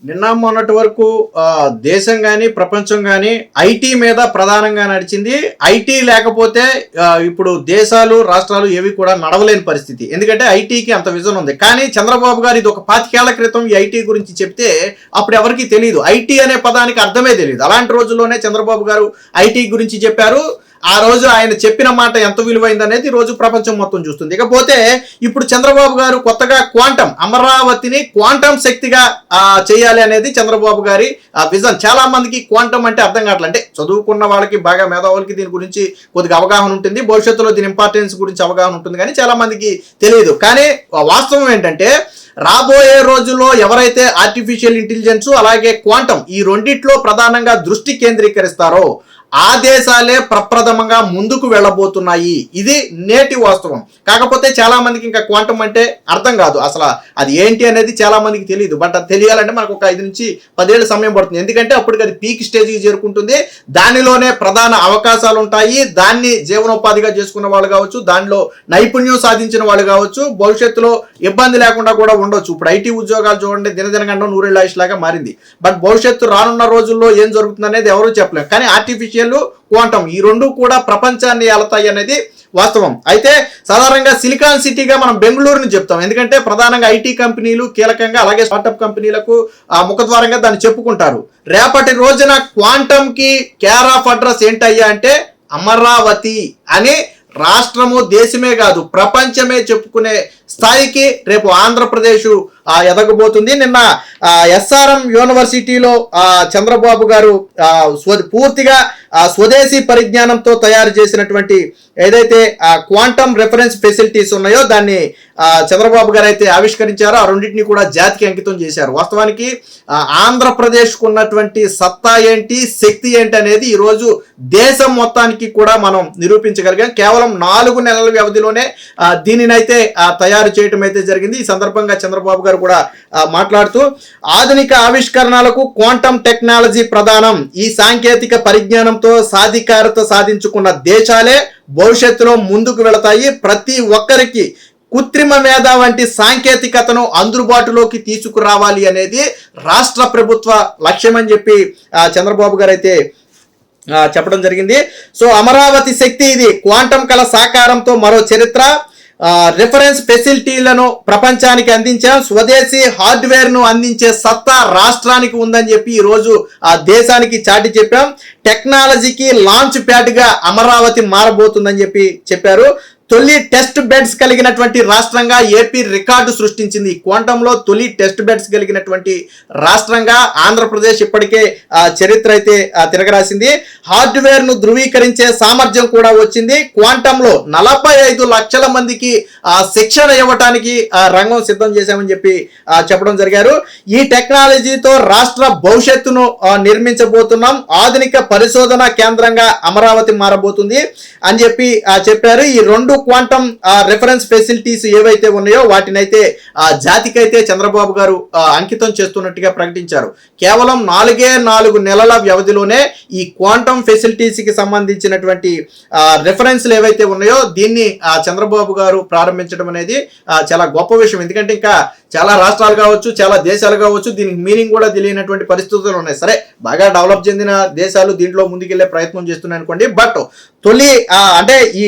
నిన్న మొన్నటి వరకు దేశం గాని, ప్రపంచం గాని ఐటీ మీద ప్రధానంగా నడిచింది. ఐటీ లేకపోతే ఇప్పుడు దేశాలు, రాష్ట్రాలు ఏవి కూడా నడవలేని పరిస్థితి. ఎందుకంటే ఐటీకి అంత విజన్ ఉంది. కానీ చంద్రబాబు గారు ఇది ఒక 25 ఏళ్ల క్రితం ఈ ఐటీ గురించి చెప్తే అప్పుడు ఎవరికీ తెలియదు. ఐటీ అనే పదానికి అర్థమే తెలియదు. అలాంటి రోజుల్లోనే చంద్రబాబు గారు ఐటీ గురించి చెప్పారు. ఆ రోజు ఆయన చెప్పిన మాట ఎంత విలువైంది అనేది రోజు ప్రపంచం మొత్తం చూస్తుంది. ఇకపోతే ఇప్పుడు చంద్రబాబు గారు కొత్తగా క్వాంటం అమరావతిని క్వాంటం శక్తిగా చేయాలి అనేది చంద్రబాబు గారి విజన్. చాలా మందికి క్వాంటం అంటే అర్థం కావట్లేదు. అంటే చదువుకున్న వాళ్ళకి, బాగా మేధావులకి దీని గురించి కొద్దిగా అవగాహన ఉంటుంది, భవిష్యత్తులో దీని ఇంపార్టెన్స్ గురించి అవగాహన ఉంటుంది, కానీ చాలా మందికి తెలియదు. కానీ వాస్తవం ఏంటంటే రాబోయే రోజుల్లో ఎవరైతే ఆర్టిఫిషియల్ ఇంటెలిజెన్స్ అలాగే క్వాంటం ఈ రెండిట్లో ప్రధానంగా దృష్టి కేంద్రీకరిస్తారో ఆ దేశాలే ప్రప్రథమంగా ముందుకు వెళ్ళబోతున్నాయి. ఇది నేటి వాస్తవం. కాకపోతే చాలా మందికి ఇంకా క్వాంటం అంటే అర్థం కాదు. అసలు అది ఏంటి అనేది చాలా మందికి తెలియదు. బట్ అది తెలియాలంటే మనకు ఒక 5 నుంచి 10 ఏళ్ళ సమయం పడుతుంది. ఎందుకంటే అప్పటికి అది పీక్ స్టేజ్కి చేరుకుంటుంది. దానిలోనే ప్రధాన అవకాశాలు ఉంటాయి. దాన్ని జీవనోపాధిగా చేసుకున్న వాళ్ళు కావచ్చు, దానిలో నైపుణ్యం సాధించిన వాళ్ళు కావచ్చు, భవిష్యత్తులో ఇబ్బంది లేకుండా కూడా ఉండొచ్చు. ఇప్పుడు ఐటీ ఉద్యోగాలు చూడండి, దినదినగండం నూరేళ్ళ ఆయుష్ లాగా మారింది. బట్ భవిష్యత్తు రానున్న రోజుల్లో ఏం జరుగుతుంది అనేది ఎవరూ చెప్పలేము. కానీ ఆర్టిఫిషియల్ క్వాంటం ఈ రెండు కూడా ప్రపంచాన్ని ఏలతాయి అనేది వాస్తవం. అయితే సాధారణంగా సిలికాన్ సిటీగా మనం బెంగళూరుని చెప్తాం. ఎందుకంటే ప్రధానంగా ఐటీ కంపెనీలు కీలకంగా, అలాగే స్టార్టప్ కంపెనీలకు ముఖద్వారంగా దాన్ని చెప్పుకుంటారు. రేపటి రోజున క్వాంటం కి కేర్ ఆఫ్ అడ్రస్ ఏంటయ్యా అంటే అమరావతి అని రాష్ట్రము, దేశమే కాదు ప్రపంచమే చెప్పుకునే స్థాయికి రేపు ఆంధ్రప్రదేశ్ ఎదగబోతుంది. నిన్న ఎస్ఆర్ఎం యూనివర్సిటీలో చంద్రబాబు గారు పూర్తిగా స్వదేశీ పరిజ్ఞానంతో తయారు చేసినటువంటి ఏదైతే క్వాంటమ్ రెఫరెన్స్ ఫెసిలిటీస్ ఉన్నాయో దాన్ని చంద్రబాబు గారు అయితే ఆవిష్కరించారో ఆ రెండింటిని కూడా జాతికి అంకితం చేశారు. వాస్తవానికి ఆంధ్రప్రదేశ్కు ఉన్నటువంటి సత్తా ఏంటి, శక్తి ఏంటి అనేది ఈరోజు దేశం మొత్తానికి కూడా మనం నిరూపించగలిగాం. కేవలం 4 నెలల వ్యవధిలోనే దీనినైతే తయారు చేయటం అయితే జరిగింది. ఈ సందర్భంగా చంద్రబాబు గారు కూడా మాట్లాడుతూ ఆధునిక ఆవిష్కరణలకు క్వాంటమ్ టెక్నాలజీ ప్రధానం. ఈ సాంకేతిక పరిజ్ఞానంతో సాధికారత సాధించుకున్న దేశాలే భవిష్యత్తులో ముందుకు వెళతాయి. ప్రతి ఒక్కరికి కృత్రిమ మేధ వంటి సాంకేతికతను అందుబాటులోకి తీసుకురావాలి అనేది రాష్ట్ర ప్రభుత్వ లక్ష్యం అని చెప్పి చంద్రబాబు గారు అయితే చెప్పడం జరిగింది. సో అమరావతి శక్తి ఇది, క్వాంటం కళ సాకారంతో మరో చరిత్ర. రిఫరెన్స్ ఫెసిలిటీలను ప్రపంచానికి అందించాం. స్వదేశీ హార్డ్వేర్ ను అందించే సత్తా రాష్ట్రానికి ఉందని చెప్పి ఈరోజు ఆ దేశానికి చాటి చెప్పాం. టెక్నాలజీకి లాంచ్ ప్యాడ్ గా అమరావతి మారబోతుందని చెప్పి చెప్పారు. తొలి టెస్ట్ బెడ్స్ కలిగినటువంటి రాష్ట్రంగా ఏపీ రికార్డు సృష్టించింది. క్వాంటంలో తొలి టెస్ట్ బెడ్స్ కలిగినటువంటి రాష్ట్రంగా ఆంధ్రప్రదేశ్ ఇప్పటికే చరిత్ర అయితే తిరగరాసింది. హార్డ్వేర్ ను ధృవీకరించే సామర్థ్యం కూడా వచ్చింది. క్వాంటంలో 45 లక్షల మందికి శిక్షణ ఇవ్వటానికి రంగం సిద్ధం చేశామని చెప్పి చెప్పడం జరిగారు. ఈ టెక్నాలజీతో రాష్ట్ర భవిష్యత్తును నిర్మించబోతున్నాం. ఆధునిక పరిశోధన కేంద్రంగా అమరావతి మారబోతుంది అని చెప్పి చెప్పారు. ఈ 2 క్వాంటమ్ రెఫరెన్స్ ఫెసిలిటీస్ ఏవైతే ఉన్నాయో వాటినైతే జాతికైతే చంద్రబాబు గారు అంకితం చేస్తున్నట్టుగా ప్రకటించారు. కేవలం 4 నెలల వ్యవధిలోనే ఈ క్వాంటమ్ ఫెసిలిటీస్ కి సంబంధించినటువంటి రెఫరెన్స్లు ఏవైతే ఉన్నాయో దీన్ని చంద్రబాబు గారు ప్రారంభించడం అనేది చాలా గొప్ప విషయం. ఎందుకంటే ఇంకా చాలా రాష్ట్రాలు కావచ్చు, చాలా దేశాలు కావచ్చు దీనికి మీనింగ్ కూడా తెలియనటువంటి పరిస్థితులు ఉన్నాయి. సరే, బాగా డెవలప్ చెందిన దేశాలు దీంట్లో ముందుకెళ్లే ప్రయత్నం చేస్తున్నాయి అనుకోండి. బట్ తొలి అంటే ఈ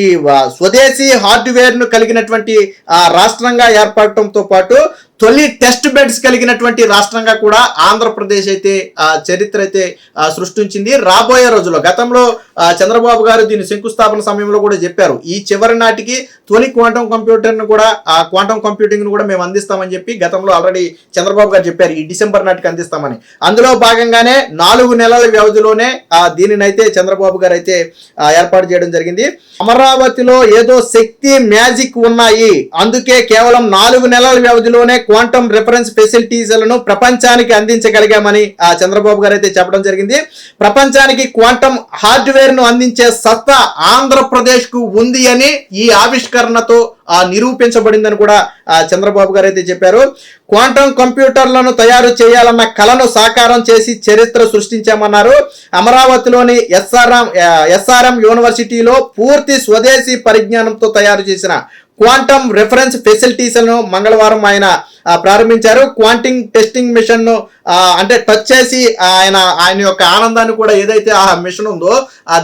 స్వదేశీ హార్డ్వేర్ ను కలిగినటువంటి రాష్ట్రంగా ఏర్పడటంతో పాటు తొలి టెస్ట్ బెడ్స్ కలిగినటువంటి రాష్ట్రంగా కూడా ఆంధ్రప్రదేశ్ అయితే చరిత్ర అయితే సృష్టించింది. రాబోయే రోజుల్లో గతంలో చంద్రబాబు గారు దీని శంకుస్థాపన సమయంలో కూడా చెప్పారు, ఈ చివరి నాటికి తొలి క్వాంటమ్ కంప్యూటర్ను కూడా క్వాంటమ్ కంప్యూటింగ్ ను కూడా మేము అందిస్తామని చెప్పి గతంలో ఆల్రెడీ చంద్రబాబు గారు చెప్పారు, ఈ డిసెంబర్ నాటికి అందిస్తామని. అందులో భాగంగానే 4 నెలల వ్యవధిలోనే దీనినైతే చంద్రబాబు గారు అయితే ఏర్పాటు చేయడం జరిగింది. అమరావతిలో ఏదో శక్తి మ్యాజిక్ ఉన్నాయి, అందుకే కేవలం 4 నెలల వ్యవధిలోనే క్వాంటమ్ రిఫరెన్స్ ఫెసిలిటీస్లను ప్రపంచానికి అందించగలిగామని చంద్రబాబు గారు అయితే చెప్పడం జరిగింది. ప్రపంచానికి క్వాంటమ్ హార్డ్వేర్ ను అందించే సత్తా ఆంధ్రప్రదేశ్ కు ఉంది అని ఈ ఆవిష్కరణతో నిరూపించబడిందని కూడా చంద్రబాబు గారు అయితే చెప్పారు. క్వాంటమ్ కంప్యూటర్లను తయారు చేయాలన్న కలను సాకారం చేసి చరిత్ర సృష్టించామన్నారు. అమరావతిలోని ఎస్ఆర్ఎం యూనివర్సిటీలో పూర్తి స్వదేశీ పరిజ్ఞానంతో తయారు చేసిన క్వాంటమ్ రెఫరెన్స్ ఫెసిలిటీస్లను మంగళవారం ఆయన ప్రారంభించారు. క్వాంటింగ్ టెస్టింగ్ మిషన్ ను అంటే టచ్ చేసి ఆయన యొక్క ఆనందాన్ని కూడా ఏదైతే ఆ మిషన్ ఉందో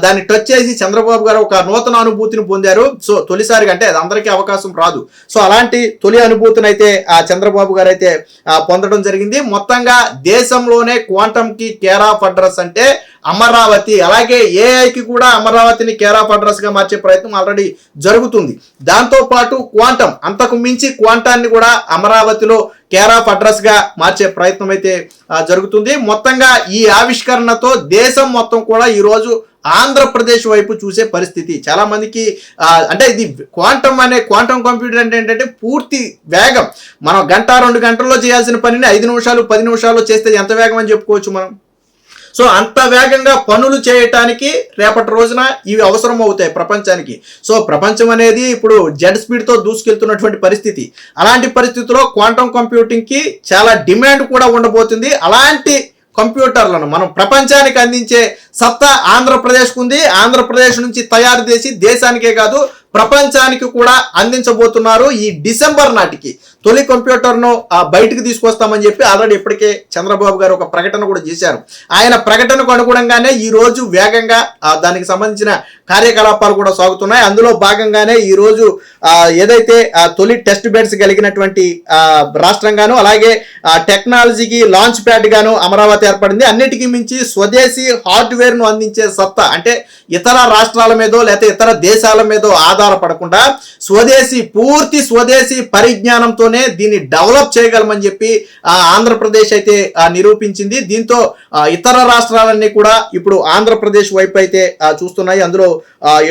దాన్ని టచ్ చేసి చంద్రబాబు గారు ఒక నూతన అనుభూతిని పొందారు. సో తొలిసారిగా, అంటే అది అందరికీ అవకాశం రాదు. సో అలాంటి తొలి అనుభూతిని అయితే చంద్రబాబు గారు అయితే పొందడం జరిగింది. మొత్తంగా దేశంలోనే క్వాంటమ్ కి కేర్ ఆఫ్ అడ్రస్ అంటే అమరావతి. అలాగే ఏఐకి కూడా అమరావతిని కేర్ ఆఫ్ అడ్రస్ గా మార్చే ప్రయత్నం ఆల్రెడీ జరుగుతుంది. దాంతో పాటు క్వాంటమ్, అంతకు మించి క్వాంటాన్ని కూడా అమరావతిలో కేర్ ఆఫ్ అడ్రస్ గా మార్చే ప్రయత్నం అయితే జరుగుతుంది. మొత్తంగా ఈ ఆవిష్కరణతో దేశం మొత్తం కూడా ఈ రోజు ఆంధ్రప్రదేశ్ వైపు చూసే పరిస్థితి చాలా మందికి. అంటే ఇది క్వాంటమ్ కంప్యూటర్ అంటే ఏంటంటే పూర్తి వేగం. మనం గంట 2 గంటల్లో చేయాల్సిన పనిని 5 నిమిషాలు 10 నిమిషాల్లో చేస్తే ఎంత వేగం అని చెప్పుకోవచ్చు మనం. సో అంత వేగంగా పనులు చేయటానికి రేపటి రోజున ఇవి అవసరం అవుతాయి ప్రపంచానికి. సో ప్రపంచం అనేది ఇప్పుడు జెడ్ స్పీడ్తో దూసుకెళ్తున్నటువంటి పరిస్థితి. అలాంటి పరిస్థితిలో క్వాంటమ్ కంప్యూటింగ్కి చాలా డిమాండ్ కూడా ఉండబోతుంది. అలాంటి కంప్యూటర్లను మనం ప్రపంచానికి అందించే సత్తా ఆంధ్రప్రదేశ్కు ఉంది. ఆంధ్రప్రదేశ్ నుంచి తయారు చేసి దేశానికే కాదు ప్రపంచానికి కూడా అందించబోతున్నారు. ఈ డిసెంబర్ నాటికి తొలి కంప్యూటర్ను బయటికి తీసుకొస్తామని చెప్పి ఆల్రెడీ ఇప్పటికే చంద్రబాబు గారు ఒక ప్రకటన కూడా చేశారు. ఆయన ప్రకటనకు అనుగుణంగానే ఈ రోజు వేగంగా దానికి సంబంధించిన కార్యకలాపాలు కూడా సాగుతున్నాయి. అందులో భాగంగానే ఈ రోజు ఏదైతే తొలి టెస్ట్ బెడ్స్ కలిగినటువంటి రాష్ట్రంగాను, అలాగే టెక్నాలజీకి లాంచ్ ప్యాడ్ గాను అమరావతి ఏర్పడింది. అన్నిటికీ మించి స్వదేశీ హార్డ్వేర్ ను అందించే సత్తా, అంటే ఇతర రాష్ట్రాల మీదో లేకపోతే ఇతర దేశాల మీదో ఆధారపడకుండా పూర్తి స్వదేశీ పరిజ్ఞానంతోనే దీన్ని డెవలప్ చేయగలమని చెప్పి ఆంధ్రప్రదేశ్ అయితే నిరూపించింది. దీంతో ఇతర రాష్ట్రాలన్నీ కూడా ఇప్పుడు ఆంధ్రప్రదేశ్ వైపు అయితే చూస్తున్నాయి. అందులో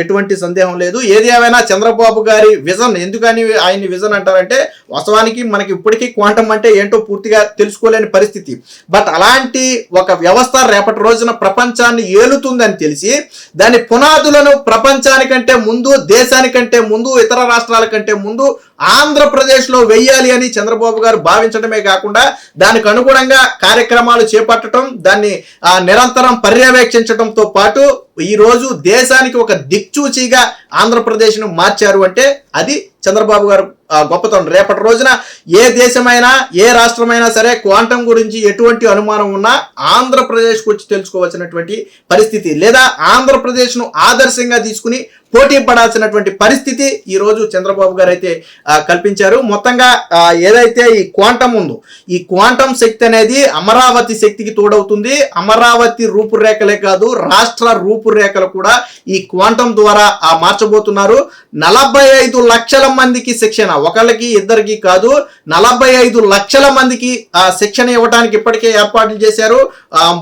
ఎటువంటి సందేహం లేదు. ఏది ఏమైనా చంద్రబాబు గారి విజన్, ఎందుకని ఆయన్ని విజన్ అంటారంటే వాస్తవానికి మనకి ఇప్పటికీ క్వాంటమ్ అంటే ఏంటో పూర్తిగా తెలుసుకోలేని పరిస్థితి. బట్ అలాంటి ఒక వ్యవస్థ రేపటి రోజున ప్రపంచాన్ని ఏలుతుందని తెలిసి దాని పునాదులను ప్రపంచానికంటే ముందు, దేశానికంటే ముందు, ఇతర రాష్ట్రాల కంటే ముందు ఆంధ్రప్రదేశ్లో వెయ్యాలి అని చంద్రబాబు గారు భావించడమే కాకుండా దానికి అనుగుణంగా కార్యక్రమాలు చేపట్టడం, దాన్ని నిరంతరం పర్యవేక్షించడంతో పాటు ఈ రోజు దేశానికి ఒక దిక్చూచిగా ఆంధ్రప్రదేశ్ను మార్చారు అంటే అది చంద్రబాబు గారు గొప్పతనం. రేపటి రోజున ఏ దేశమైనా ఏ రాష్ట్రమైనా సరే క్వాంటమ్ గురించి ఎటువంటి అనుమానం ఉన్నా ఆంధ్రప్రదేశ్కి వచ్చి తెలుసుకోవాల్సినటువంటి పరిస్థితి, లేదా ఆంధ్రప్రదేశ్ను ఆదర్శంగా తీసుకుని పోటీ పడాల్సినటువంటి పరిస్థితి ఈ రోజు చంద్రబాబు గారు అయితే కల్పించారు. మొత్తంగా ఏదైతే ఈ క్వాంటమ్ ఉందో, ఈ క్వాంటమ్ శక్తి అనేది అమరావతి శక్తికి తోడవుతుంది. అమరావతి రూపురేఖలే కాదు, రాష్ట్ర రూపురేఖలు కూడా ఈ క్వాంటమ్ ద్వారా మార్చబోతున్నారు. 45 లక్షల మందికి శిక్షణ, ఒకళ్ళకి ఇద్దరికి కాదు, 45 లక్షల మందికి శిక్షణ ఇవ్వడానికి ఇప్పటికే ఏర్పాట్లు చేశారు.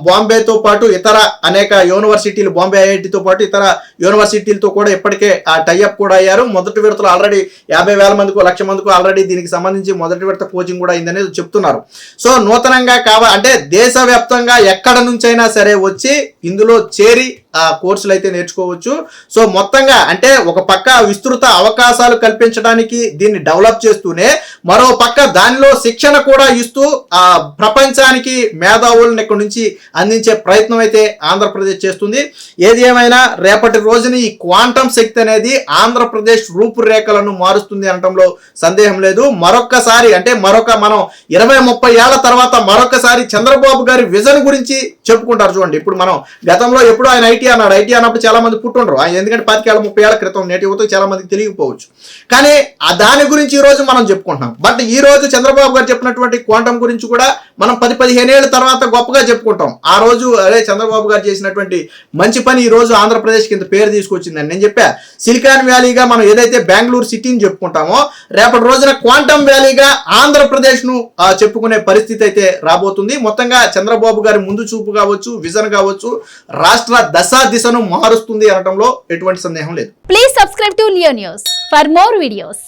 బాంబేతో పాటు ఇతర అనేక యూనివర్సిటీలు, బాంబే ఐఐటితో పాటు ఇతర యూనివర్సిటీలతో కూడా ఇప్పటికే టైఅప్ కూడా అయ్యారు. మొదటి విడతలో ఆల్రెడీ 50,000 మందికి, 1,00,000 మందికి ఆల్రెడీ దీనికి సంబంధించి మొదటి విడత కోచింగ్ కూడా అయిందనేది చెప్తున్నారు. సో నూతనంగా అంటే దేశవ్యాప్తంగా ఎక్కడ నుంచైనా సరే వచ్చి ఇందులో చేరి కోర్సులు అయితే నేర్చుకోవచ్చు. సో మొత్తంగా అంటే ఒక పక్క విస్తృత అవకాశాలు కల్పించడానికి దీన్ని డెవలప్ చేస్తూనే మరో పక్క దానిలో శిక్షణ కూడా ఇస్తూ ప్రపంచానికి మేధావులను ఇక్కడ నుంచి అందించే ప్రయత్నం అయితే ఆంధ్రప్రదేశ్ చేస్తుంది. ఏది ఏమైనా రేపటి రోజున ఈ క్వాంటమ్ శక్తి అనేది ఆంధ్రప్రదేశ్ రూపురేఖలను మారుస్తుంది అనటంలో సందేహం లేదు. మరొక్కసారి అంటే మనం 20-30 ఏళ్ల తర్వాత మరొకసారి చంద్రబాబు గారి విజన్ గురించి చెప్పుకుంటారు. చూడండి, ఇప్పుడు మనం గతంలో ఎప్పుడు ఆయన ఐటీ అన్నప్పుడు చాలా మంది పుట్టుండ్రు, ఎందుకంటే 25-30 ఏళ్ల క్రితం, నేటి యువతకు చాలా మందికి తెలియకపోవచ్చు. కానీ దాని గురించి ఈ రోజు మనం చెప్పుకుంటున్నాం. బట్ ఈ రోజు చంద్రబాబు గారు చెప్పినటువంటి క్వాంటమ్ గురించి కూడా మనం 10-15 ఏళ్ల తర్వాత గొప్పగా చెప్పుకుంటాం. ఆ రోజు అదే చంద్రబాబు గారు చేసినటువంటి మంచి పని ఈ రోజు ఆంధ్రప్రదేశ్ కింద పేరు తీసుకొచ్చిందని నేను చెప్పా. సిలికాన్ వ్యాలీగా మనం ఏదైతే బెంగళూరు సిటీని చెప్పుకుంటామో, రేపటి రోజున క్వాంటమ్ వ్యాలీగా ఆంధ్రప్రదేశ్ ను చెప్పుకునే పరిస్థితి అయితే రాబోతుంది. మొత్తంగా చంద్రబాబు గారి ముందు చూపు కావచ్చు, విజన్ కావచ్చు, రాష్ట్ర దిశను మారుస్తుంది అనడంలో ఎటువంటి సందేహం లేదు. Please subscribe to Leo news for more videos.